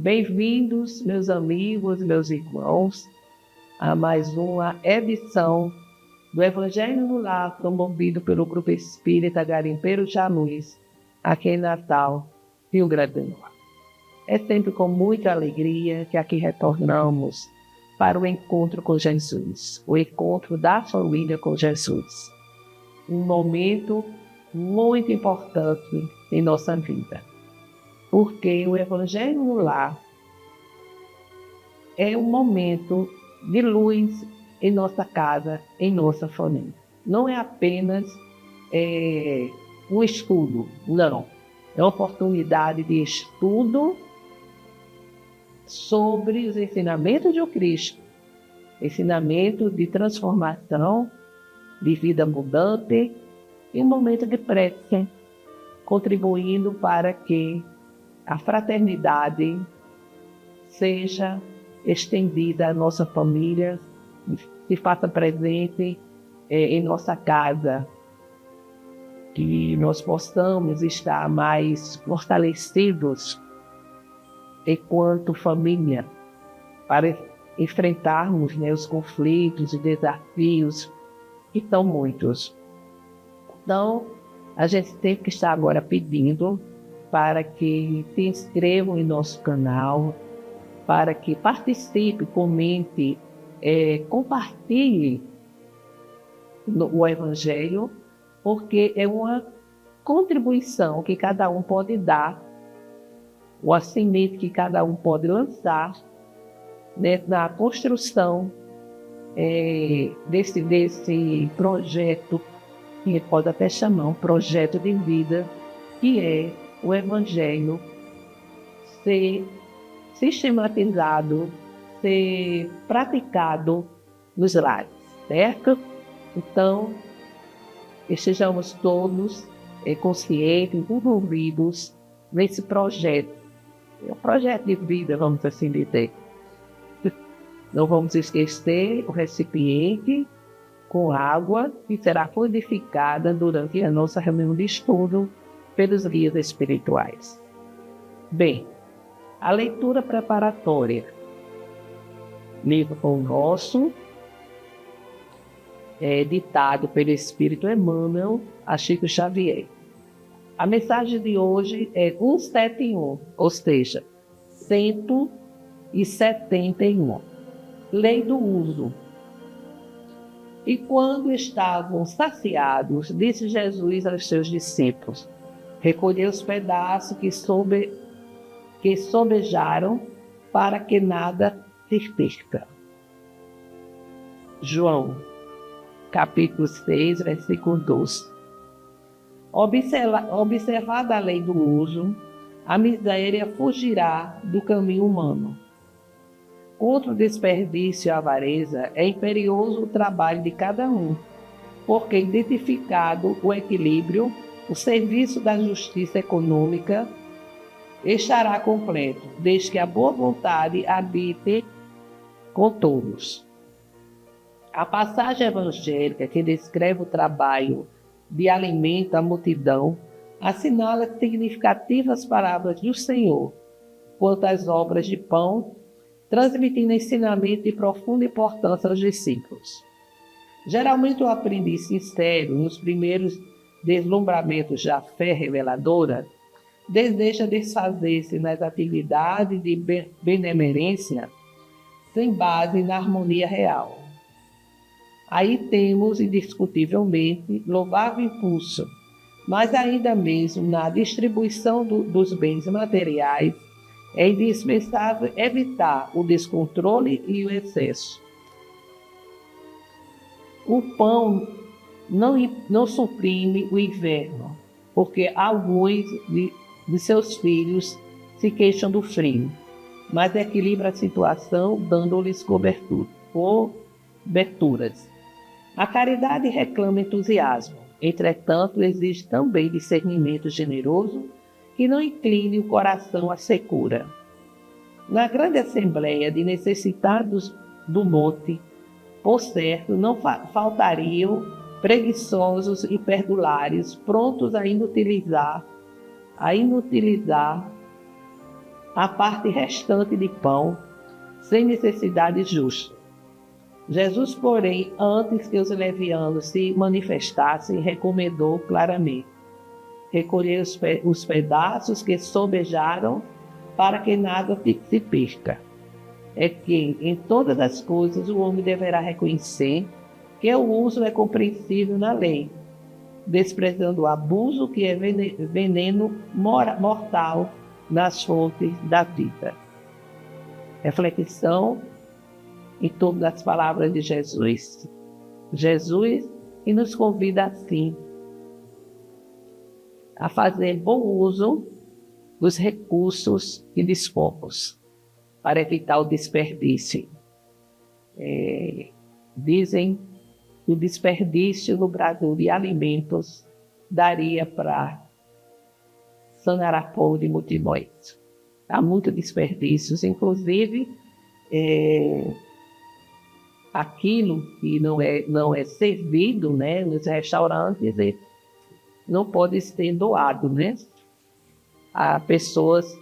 Bem-vindos, meus amigos, meus irmãos, a mais uma edição do Evangelho no Lar, promovido pelo Grupo Espírita Garimpeiro Jamuz, aqui em Natal, Rio Grande do Norte. É sempre com muita alegria que aqui retornamos para o encontro com Jesus, o encontro da família com Jesus. Um momento muito importante em nossa vida, porque o Evangelho no Lar é um momento de luz em nossa casa, em nossa família. Não é apenas um estudo, não. É uma oportunidade de estudo sobre os ensinamentos de Cristo, ensinamento de transformação, de vida abundante, e um momento de prece, contribuindo para que a fraternidade seja estendida à nossa família, se faça presente em nossa casa, que nós possamos estar mais fortalecidos enquanto família, para enfrentarmos os conflitos e desafios, que são muitos. Então, a gente tem que estar agora pedindo para que se inscrevam em nosso canal, para que participe, comente, compartilhe o Evangelho, porque é uma contribuição que cada um pode dar, ou a semente que cada um pode lançar, na construção desse projeto, que a gente pode até chamar um projeto de vida, que é o Evangelho ser sistematizado, ser praticado nos lares, certo? Então, estejamos todos conscientes, envolvidos nesse projeto. É um projeto de vida, vamos assim dizer. Não vamos esquecer o recipiente com água que será codificada durante a nossa reunião de estudo pelos guias espirituais. Bem, a leitura preparatória. Livro com o nosso, ditado pelo Espírito Emmanuel a Chico Xavier. A mensagem de hoje é 171, ou seja, 171. Lei do uso. E quando estavam saciados, disse Jesus aos seus discípulos: recolhei os pedaços que sobejaram, para que nada se perca. João, capítulo 6, versículo 12. Observada a lei do uso, a miséria fugirá do caminho humano. Contra o desperdício e a avareza, é imperioso o trabalho de cada um, porque identificado o equilíbrio, o serviço da justiça econômica estará completo, desde que a boa vontade habite com todos. A passagem evangélica que descreve o trabalho de alimento à multidão assinala significativas palavras do Senhor quanto às obras de pão, transmitindo ensinamento de profunda importância aos discípulos. Geralmente o aprendiz sincero, nos primeiros deslumbramentos da fé reveladora, deseja desfazer-se nas atividades de benemerência sem base na harmonia real. Aí temos, indiscutivelmente, louvável impulso, mas ainda mesmo na distribuição dos bens materiais, é indispensável evitar o descontrole e o excesso. O pão não suprime o inverno, porque alguns de seus filhos se queixam do frio, mas equilibra a situação dando-lhes coberturas. A caridade reclama entusiasmo, entretanto exige também discernimento generoso que não incline o coração à secura. Na grande assembleia de necessitados do monte, por certo, não faltariam preguiçosos e perdulares, prontos a inutilizar a parte restante de pão, sem necessidade justa. Jesus, porém, antes que os levianos se manifestassem, recomendou claramente recolher os pedaços que sobejaram para que nada se perca. É que, em todas as coisas, o homem deverá reconhecer que o uso é compreensível na lei, desprezando o abuso que é veneno mortal nas fontes da vida. Reflexão em torno das palavras de Jesus. Jesus que nos convida assim a fazer bom uso dos recursos que dispomos para evitar o desperdício. Dizem que o desperdício no Brasil de alimentos daria para sanar a fome de multidões. Há muitos desperdícios, inclusive aquilo que não é servido, né, nos restaurantes não pode ser doado, né, a pessoas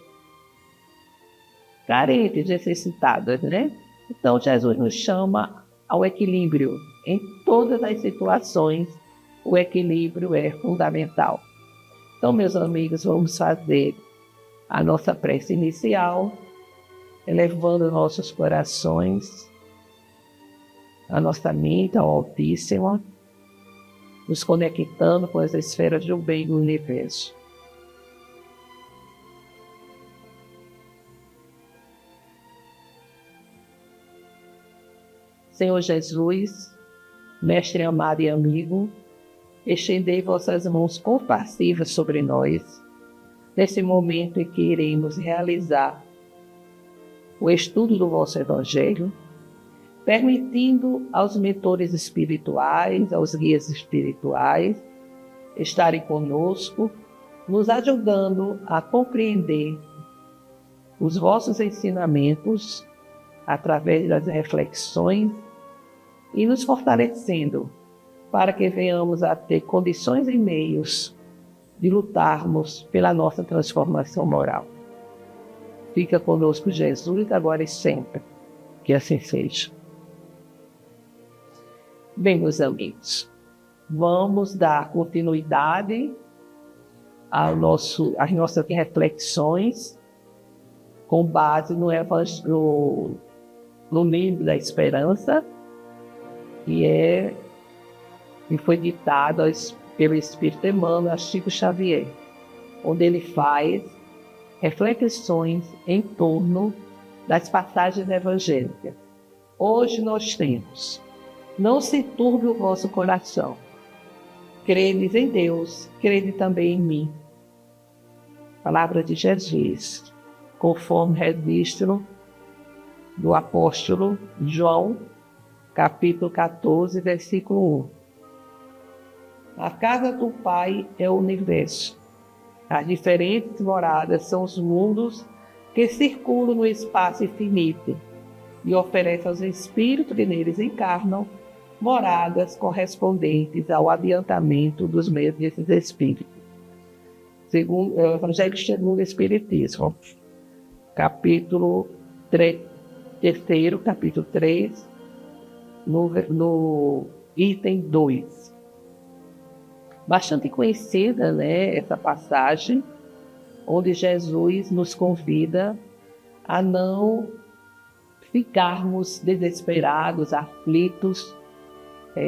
carentes, necessitadas, né? Então Jesus nos chama ao equilíbrio. Em todas as situações, o equilíbrio é fundamental. Então, meus amigos, vamos fazer a nossa prece inicial, elevando nossos corações, a nossa mente ao Altíssimo, nos conectando com as esferas do bem do universo. Senhor Jesus, Mestre amado e amigo, estendei vossas mãos compassivas sobre nós, nesse momento em que iremos realizar o estudo do vosso Evangelho, permitindo aos mentores espirituais, aos guias espirituais, estarem conosco, nos ajudando a compreender os vossos ensinamentos através das reflexões e nos fortalecendo para que venhamos a ter condições e meios de lutarmos pela nossa transformação moral. Fica conosco Jesus, agora e sempre. Que assim seja. Bem, meus amigos, vamos dar continuidade às nossas reflexões com base no livro da Esperança, que foi ditado pelo Espírito Emmanuel a Chico Xavier, onde ele faz reflexões em torno das passagens evangélicas. Hoje nós temos: não se turbe o vosso coração. Credes em Deus, crede também em mim. Palavra de Jesus, conforme registro do apóstolo João, capítulo 14, versículo 1. A casa do Pai é o universo. As diferentes moradas são os mundos que circulam no espaço infinito e oferecem aos espíritos que neles encarnam moradas correspondentes ao adiantamento dos meios desses espíritos. Segundo o Evangelho segundo o Espiritismo, capítulo 3, capítulo 3, no item 2. Bastante conhecida, né, essa passagem, onde Jesus nos convida a não ficarmos desesperados, aflitos,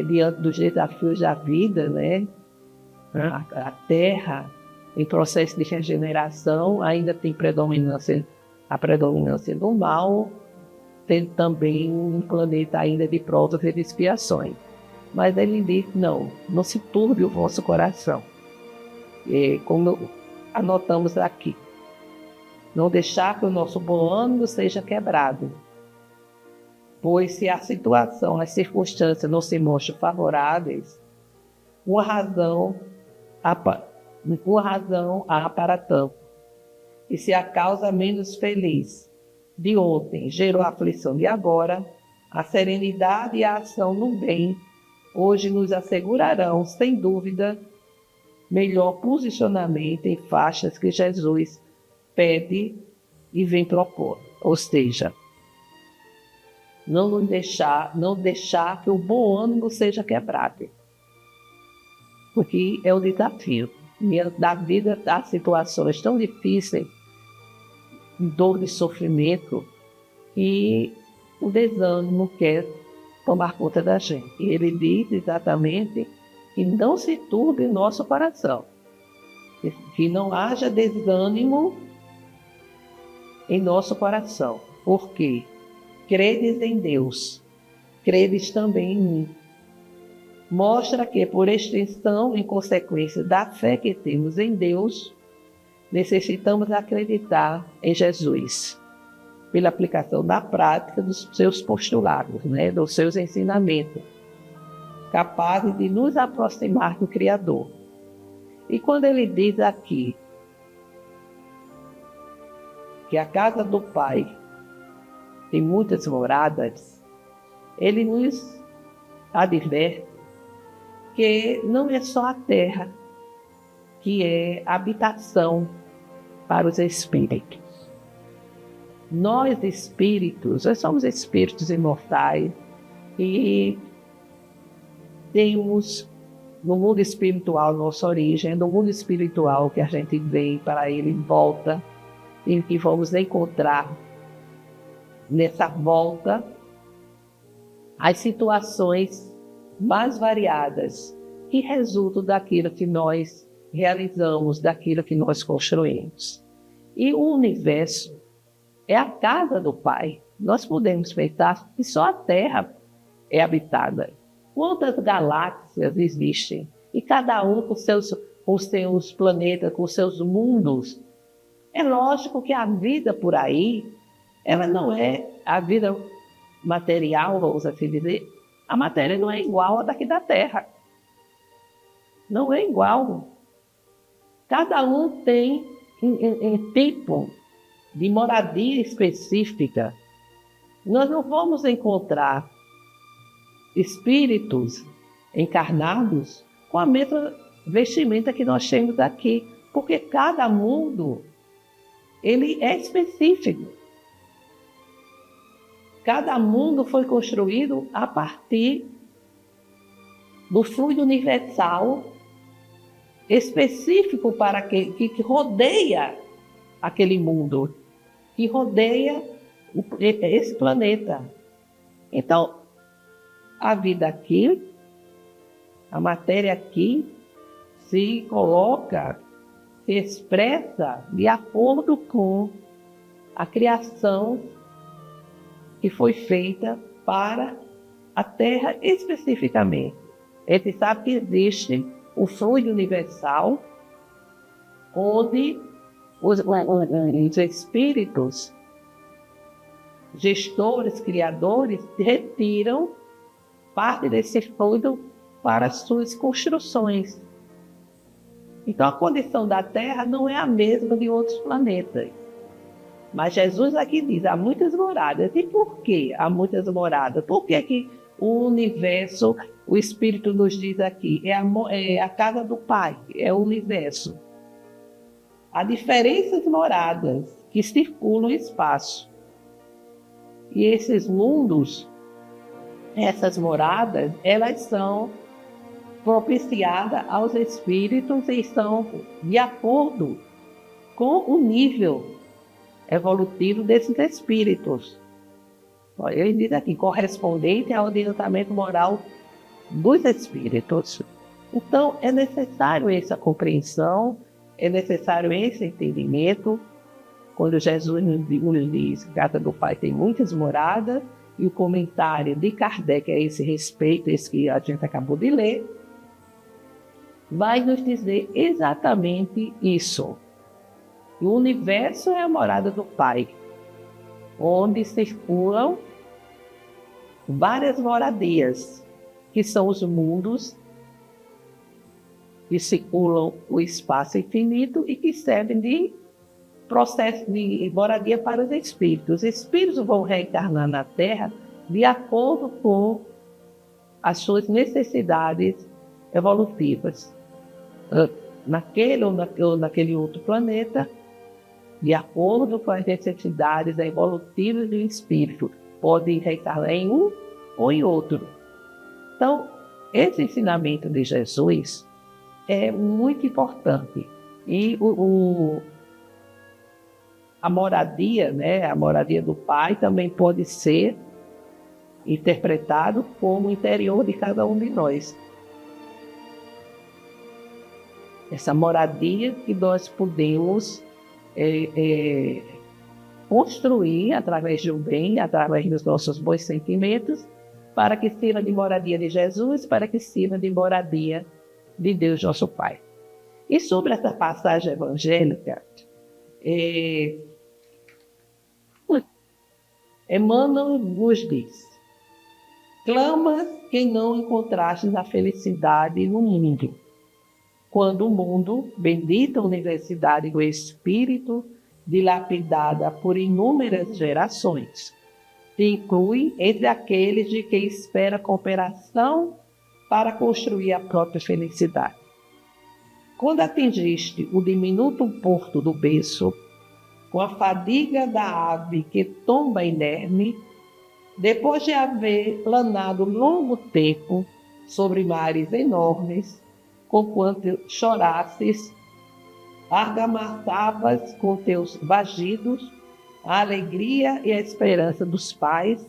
diante dos desafios da vida, né? A Terra, em processo de regeneração, ainda tem a predominância do mal, tem também um planeta ainda de provas e de expiações. Mas ele diz: não se turbe o vosso coração. Como anotamos aqui, não deixar que o nosso bom ânimo seja quebrado. Pois se a situação, as circunstâncias não se mostram favoráveis, uma razão há para tanto. E se a causa menos feliz de ontem gerou a aflição de agora, a serenidade e a ação no bem hoje nos assegurarão, sem dúvida, melhor posicionamento em faixas que Jesus pede e vem propor. Ou seja, não deixar que o bom ânimo seja quebrado. Porque é o desafio. Da vida, há situações tão difíceis, de dor e sofrimento, que o desânimo quer tomar conta da gente. E ele diz exatamente que não se turbe nosso coração, que não haja desânimo em nosso coração. Por quê? Credes em Deus, credes também em mim. Mostra que, por extensão, em consequência da fé que temos em Deus, necessitamos acreditar em Jesus, pela aplicação da prática dos seus postulados, dos seus ensinamentos, capazes de nos aproximar do Criador. E quando ele diz aqui que a casa do Pai tem muitas moradas, ele nos adverte que não é só a terra que é habitação para os espíritos. Nós somos espíritos imortais e temos no mundo espiritual nossa origem, no mundo espiritual que a gente vem para ele volta, e que vamos encontrar nessa volta as situações mais variadas que resultam daquilo que nós realizamos, daquilo que nós construímos. E o universo é a casa do Pai. Nós podemos pensar que só a Terra é habitada. Quantas galáxias existem? E cada um com seus planetas, com seus mundos. É lógico que a vida por aí, ela não é a vida material, vamos assim dizer. A matéria não é igual a daqui da Terra. Não é igual. Cada um tem um tipo de moradia específica. Nós não vamos encontrar espíritos encarnados com a mesma vestimenta que nós temos aqui, porque cada mundo ele é específico. Cada mundo foi construído a partir do fluido universal específico para que rodeia aquele mundo, que rodeia esse planeta. Então, a vida aqui, a matéria aqui, se coloca, se expressa de acordo com a criação que foi feita para a Terra especificamente. A gente sabe que existe o fluido universal, onde os espíritos, gestores, criadores, retiram parte desse fluido para as suas construções. Então a condição da Terra não é a mesma de outros planetas. Mas Jesus aqui diz, há muitas moradas. E por que há muitas moradas? Por que o universo, o Espírito nos diz aqui, é a casa do Pai, é o universo. Há diferentes moradas que circulam o espaço. E esses mundos, essas moradas, elas são propiciadas aos espíritos e estão de acordo com o nível evolutivo desses espíritos. Ele diz aqui, correspondente ao adiantamento moral dos espíritos. Então, é necessário essa compreensão, é necessário esse entendimento. Quando Jesus nos diz que a casa do Pai tem muitas moradas, e o comentário de Kardec a esse respeito, esse que a gente acabou de ler, vai nos dizer exatamente isso. O universo é a morada do Pai, onde circulam várias moradias, que são os mundos que circulam o espaço infinito e que servem de processo de moradia para os espíritos. Os espíritos vão reencarnar na Terra de acordo com as suas necessidades evolutivas, naquele ou naquele outro planeta, de acordo com as necessidades evolutivas do espírito. Pode reencarnar em um ou em outro. Então, esse ensinamento de Jesus é muito importante. E a moradia, né, a moradia do Pai também pode ser interpretado como o interior de cada um de nós. Essa moradia que nós podemos construir através do bem, através dos nossos bons sentimentos, para que sirva de moradia de Jesus, para que sirva de moradia de Deus nosso Pai. E sobre essa passagem evangélica, Emmanuel nos diz: clamas quem não encontrastes a felicidade no mundo, quando o mundo, bendita universidade do Espírito, dilapidada por inúmeras gerações, te inclui entre aqueles de quem espera cooperação para construir a própria felicidade. Quando atingiste o diminuto porto do berço, com a fadiga da ave que tomba inerme, depois de haver planado longo tempo sobre mares enormes, conquanto chorasses, argamassavas com teus vagidos a alegria e a esperança dos pais,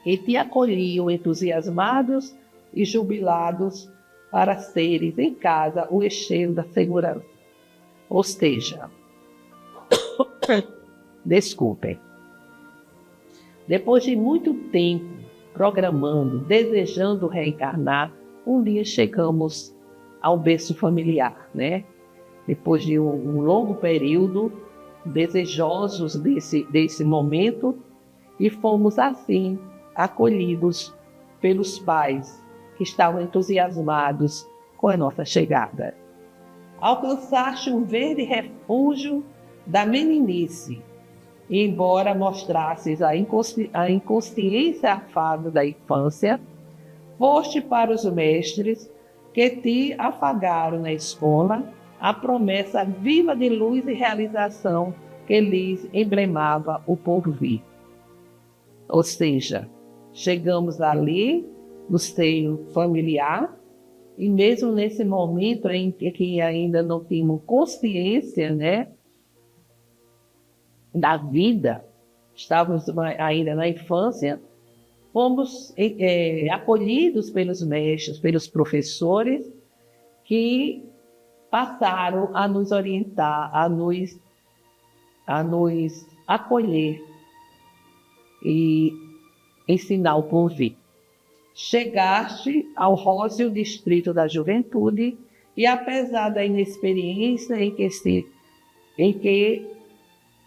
que te acolhiam entusiasmados e jubilados para seres em casa o esteio da segurança. Ou seja, desculpem, depois de muito tempo programando, desejando reencarnar, um dia chegamos ao berço familiar, né? Depois de um longo período, desejosos desse momento, e fomos assim acolhidos pelos pais que estavam entusiasmados com a nossa chegada. Alcançaste um verde refúgio da meninice, e embora mostrasses a inconsciência afável da infância, foste para os mestres que te afagaram na escola a promessa viva de luz e realização que lhes emblemava o porvir. Ou seja, chegamos ali no seio familiar, e mesmo nesse momento em que ainda não tínhamos consciência, né, da vida, estávamos ainda na infância, fomos acolhidos pelos mestres, pelos professores, que passaram a nos orientar, a nos acolher e ensinar o porvir. Chegaste ao róseo distrito da juventude e, apesar da inexperiência em que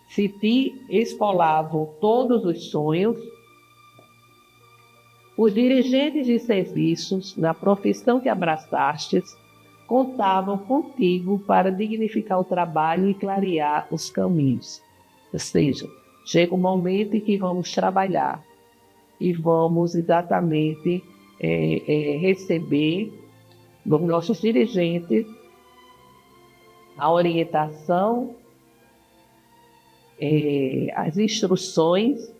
se te esfolavam todos os sonhos, os dirigentes de serviços, na profissão que abraçastes, contavam contigo para dignificar o trabalho e clarear os caminhos. Ou seja, chega um momento em que vamos trabalhar e vamos exatamente receber dos nossos dirigentes a orientação, as instruções,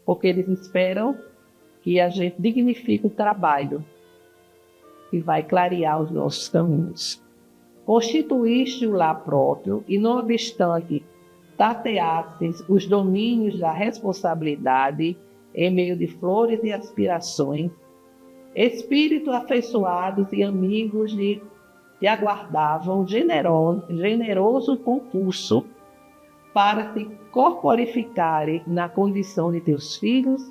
porque eles esperam que a gente dignifique o trabalho e vai clarear os nossos caminhos. Constituíste o lar próprio e, não obstante, tateastes os domínios da responsabilidade em meio de flores e aspirações, espíritos afeiçoados e amigos te aguardavam generoso concurso para se corporificarem na condição de teus filhos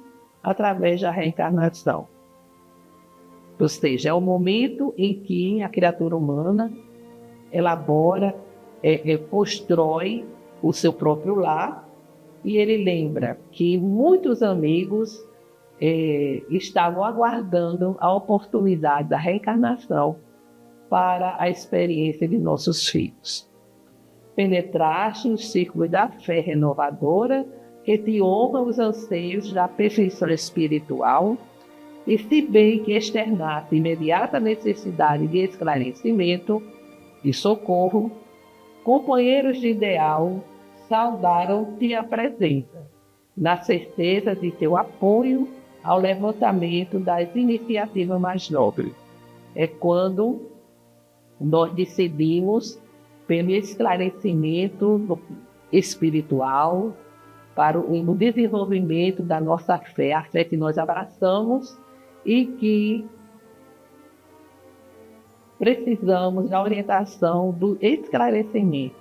através da reencarnação. Ou seja, é o momento em que a criatura humana elabora, constrói o seu próprio lar, e ele lembra que muitos amigos estavam aguardando a oportunidade da reencarnação para a experiência de nossos filhos. Penetraste o círculo da fé renovadora que te honra os anseios da perfeição espiritual, e se bem que externaste imediata necessidade de esclarecimento e socorro, Companheiros de ideal, saudaram-te a presença, na certeza de teu apoio ao levantamento das iniciativas mais nobres. É quando nós decidimos pelo esclarecimento espiritual, para o desenvolvimento da nossa fé, a fé que nós abraçamos e que precisamos da orientação do esclarecimento.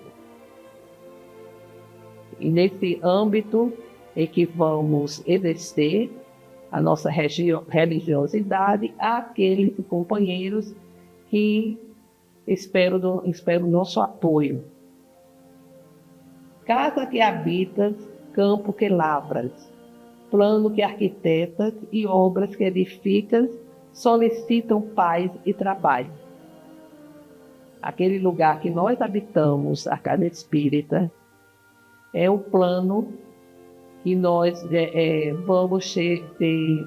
E nesse âmbito é que vamos exercer a nossa religiosidade àqueles companheiros que esperam o nosso apoio. Casa que habitas, campo que lavras, plano que arquitetas e obras que edificas solicitam paz e trabalho. Aquele lugar que nós habitamos, a casa espírita, é o plano que nós vamos ter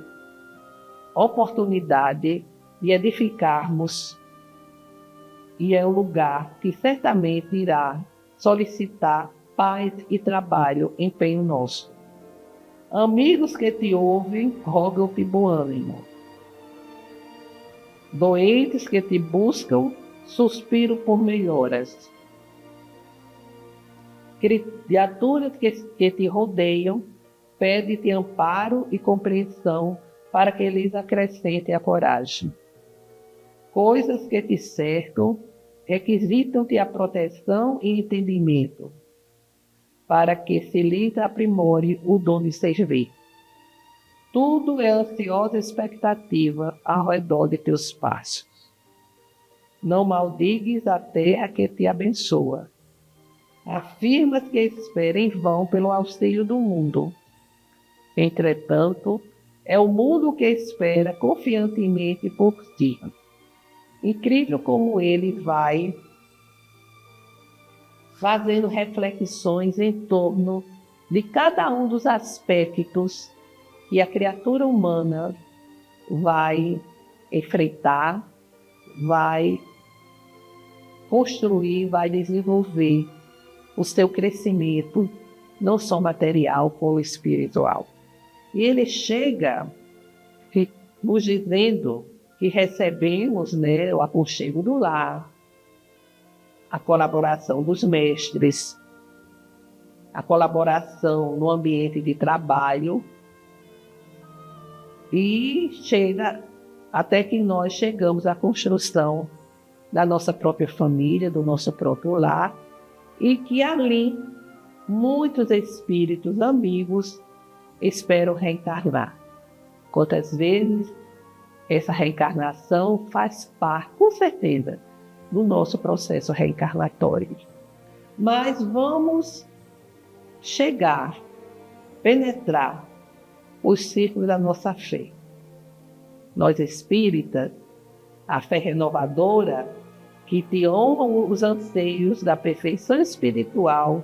oportunidade de edificarmos, e é um lugar que certamente irá solicitar paz e trabalho, empenho nosso. Amigos que te ouvem, rogam-te bom ânimo. Doentes que te buscam, suspiro por melhoras. Criaturas que te rodeiam, pede-te amparo e compreensão para que lhes acrescente a coragem. Coisas que te cercam, requisitam-te a proteção e entendimento, para que se lhes aprimore o dom de servir. Tudo é ansiosa expectativa ao redor de teus passos. Não maldigues a terra que te abençoa. Afirmas que espera em vão pelo auxílio do mundo. Entretanto, é o mundo que espera confiantemente por ti. Incrível como ele vai fazendo reflexões em torno de cada um dos aspectos que a criatura humana vai enfrentar, vai construir, vai desenvolver o seu crescimento, não só material, como espiritual. E ele chega nos dizendo que recebemos, o aconchego do lar, a colaboração dos mestres, a colaboração no ambiente de trabalho, e chega até que nós chegamos à construção da nossa própria família, do nosso próprio lar, e que ali muitos espíritos amigos esperam reencarnar. Quantas vezes essa reencarnação faz parte, com certeza, do nosso processo reencarnatório. Mas vamos chegar, penetrar os círculos da nossa fé. Nós espíritas, a fé renovadora, que te honram os anseios da perfeição espiritual,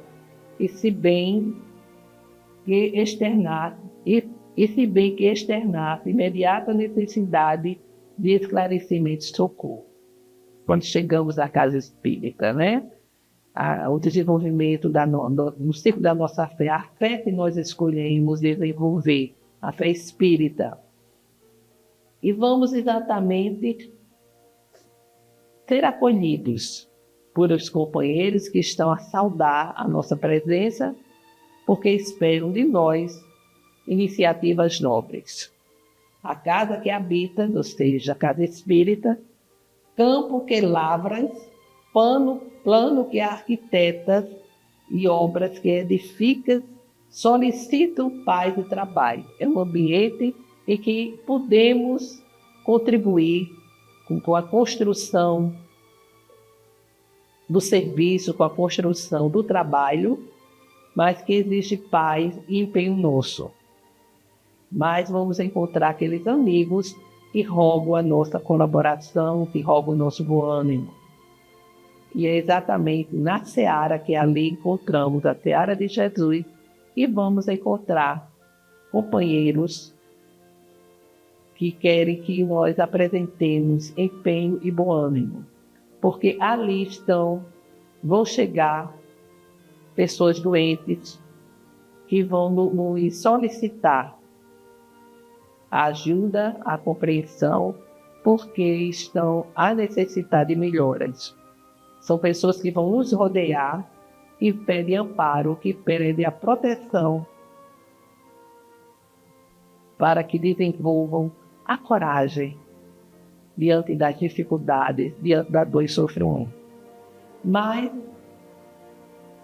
e se bem que externar imediata necessidade de esclarecimento e socorro. Quando chegamos à casa espírita, o desenvolvimento no ciclo da nossa fé, a fé que nós escolhemos desenvolver, a fé espírita. E vamos exatamente ser acolhidos por os companheiros que estão a saudar a nossa presença, porque esperam de nós iniciativas nobres. A casa que habitas, ou seja, a casa espírita, campo que lavras, plano que arquitetas e obras que edificas, solicitam paz e trabalho. É um ambiente em que podemos contribuir com a construção do serviço, com a construção do trabalho, mas que exige paz e empenho nosso. Mas vamos encontrar aqueles amigos que rogam a nossa colaboração, que rogam o nosso bom ânimo. E é exatamente na seara que ali encontramos a seara de Jesus, e vamos encontrar companheiros que querem que nós apresentemos empenho e bom ânimo, porque ali estão vão chegar pessoas doentes que vão nos solicitar a ajuda, a compreensão, porque estão a necessitar de melhoras. São pessoas que vão nos rodear e pedem amparo, que pedem a proteção para que desenvolvam a coragem diante das dificuldades, diante da dor e sofrimento. Mas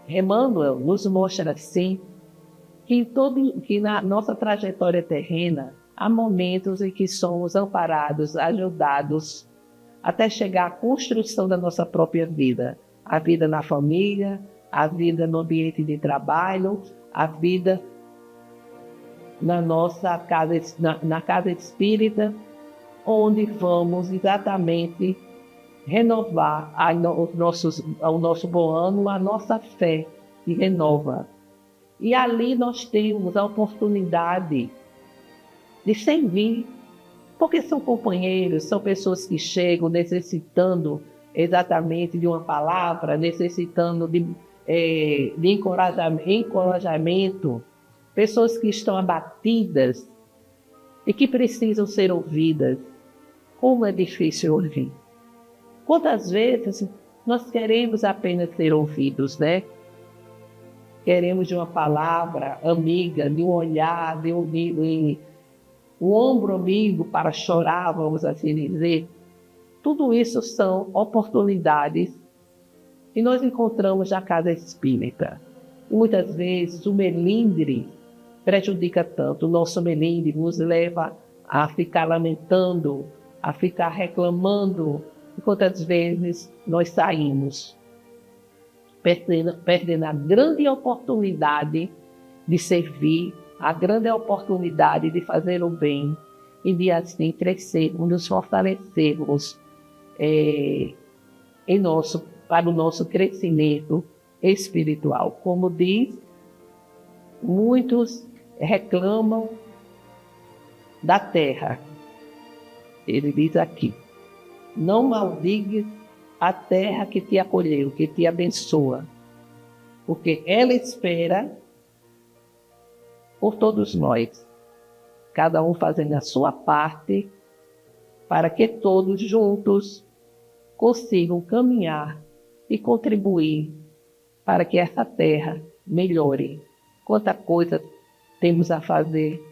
Emmanuel nos mostra assim que na nossa trajetória terrena há momentos em que somos amparados, ajudados, até chegar à construção da nossa própria vida. A vida na família, a vida no ambiente de trabalho, a vida na nossa casa, na casa espírita, onde vamos exatamente renovar ao nosso bom ânimo, a nossa fé se renova. E ali nós temos a oportunidade de servir, porque são companheiros, são pessoas que chegam necessitando exatamente de uma palavra, necessitando de encorajamento, pessoas que estão abatidas e que precisam ser ouvidas. Como é difícil ouvir. Quantas vezes nós queremos apenas ser ouvidos, né? Queremos de uma palavra amiga, de um olhar, de um ombro amigo para chorar, vamos assim dizer. Tudo isso são oportunidades que nós encontramos na casa espírita. E muitas vezes o melindre prejudica tanto. O nosso melindre nos leva a ficar lamentando, a ficar reclamando. E quantas vezes nós saímos perdendo a grande oportunidade de servir, a grande oportunidade de fazer o bem e de assim crescermos, nos fortalecermos para o nosso crescimento espiritual. Como diz, muitos reclamam da terra. Ele diz aqui: não maldigues a terra que te acolheu, que te abençoa, porque ela espera por todos nós, cada um fazendo a sua parte, para que todos juntos consigam caminhar e contribuir para que essa terra melhore. Quanta coisa temos a fazer.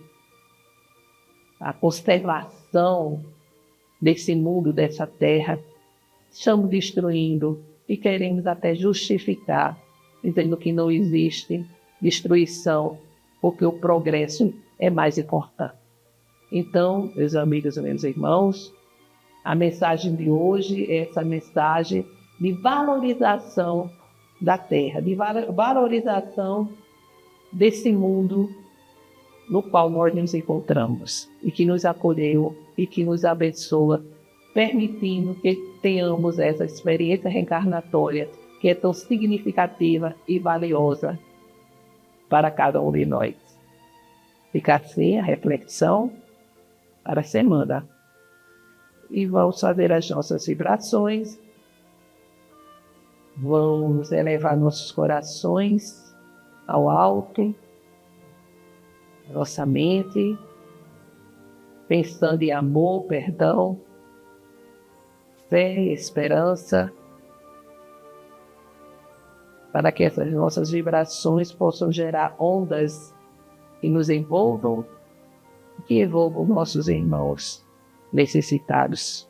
A conservação desse mundo, dessa terra, estamos destruindo e queremos até justificar, dizendo que não existe destruição, porque o progresso é mais importante. Então, meus amigos e meus irmãos, a mensagem de hoje é essa mensagem de valorização da terra, de valorização desse mundo no qual nós nos encontramos e que nos acolheu e que nos abençoa, permitindo que tenhamos essa experiência reencarnatória que é tão significativa e valiosa para cada um de nós. Fica assim a reflexão para a semana. E vamos fazer as nossas vibrações, vamos elevar nossos corações ao alto, nossa mente, pensando em amor, perdão, fé e esperança, para que essas nossas vibrações possam gerar ondas que nos envolvam e que envolvam nossos irmãos necessitados.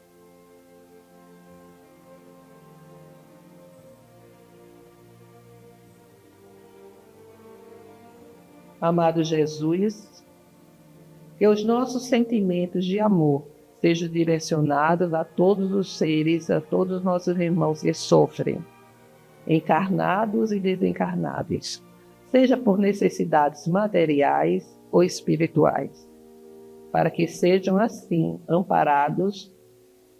Amado Jesus, que os nossos sentimentos de amor sejam direcionados a todos os seres, a todos os nossos irmãos que sofrem, encarnados e desencarnados, seja por necessidades materiais ou espirituais, para que sejam assim amparados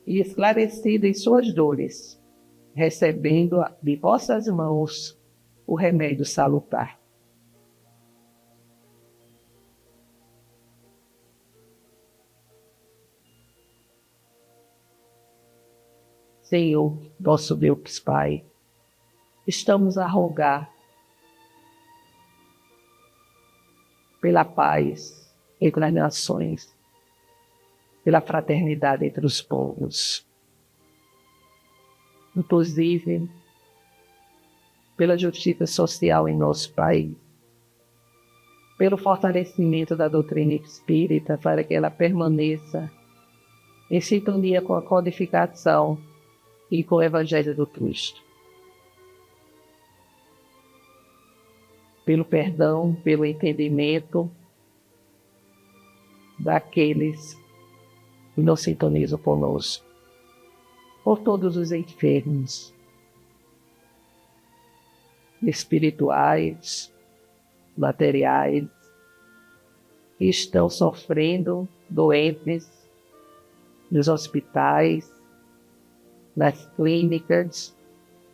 e esclarecidos em suas dores, recebendo de vossas mãos o remédio salutar. Senhor, nosso Deus Pai, estamos a rogar pela paz entre as nações, pela fraternidade entre os povos, inclusive pela justiça social em nosso país, pelo fortalecimento da doutrina espírita para que ela permaneça em sintonia com a codificação e com o Evangelho do Cristo. Pelo perdão, pelo entendimento daqueles que não sintonizam conosco, por todos os enfermos espirituais, materiais, que estão sofrendo, doentes, nos hospitais, nas clínicas,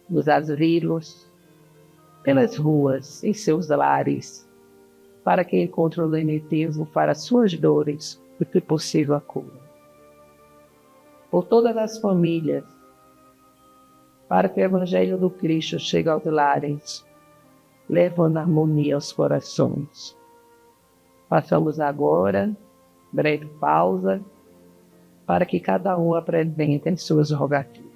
nos asilos, pelas ruas, em seus lares, para que encontrem o lenitivo para suas dores e, se possível, a cura. Por todas as famílias, para que o Evangelho do Cristo chegue aos lares, levando harmonia aos corações. Passamos agora, breve pausa, para que cada um apresente as suas rogativas.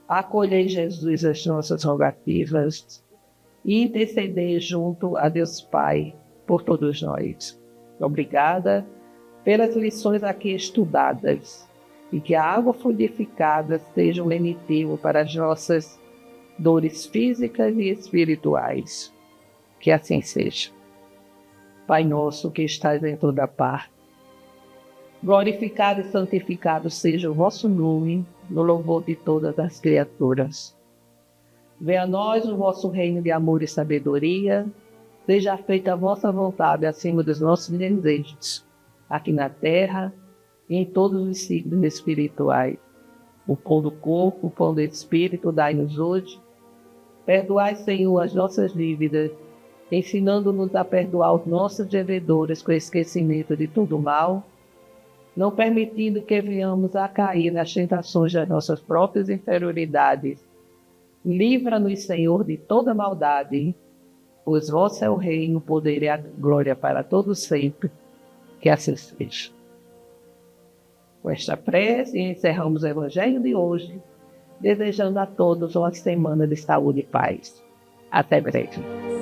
Acolhei, Jesus, as nossas rogativas e intercedei junto a Deus Pai por todos nós. Obrigada pelas lições aqui estudadas e que a água fluidificada seja um lenitivo para as nossas dores físicas e espirituais. Que assim seja. Pai nosso que estás em toda parte, glorificado e santificado seja o vosso nome, no louvor de todas as criaturas. Venha a nós o vosso reino de amor e sabedoria, seja feita a vossa vontade acima dos nossos desejos, aqui na terra e em todos os signos espirituais. O pão do corpo, o pão do espírito, dai-nos hoje. Perdoai, Senhor, as nossas dívidas, ensinando-nos a perdoar os nossos devedores com esquecimento de todo mal, não permitindo que venhamos a cair nas tentações das nossas próprias inferioridades. Livra-nos, Senhor, de toda maldade, pois vosso é o reino, o poder e a glória para todos sempre. Que assim seja. Com esta prece, encerramos o Evangelho de hoje, desejando a todos uma semana de saúde e paz. Até breve.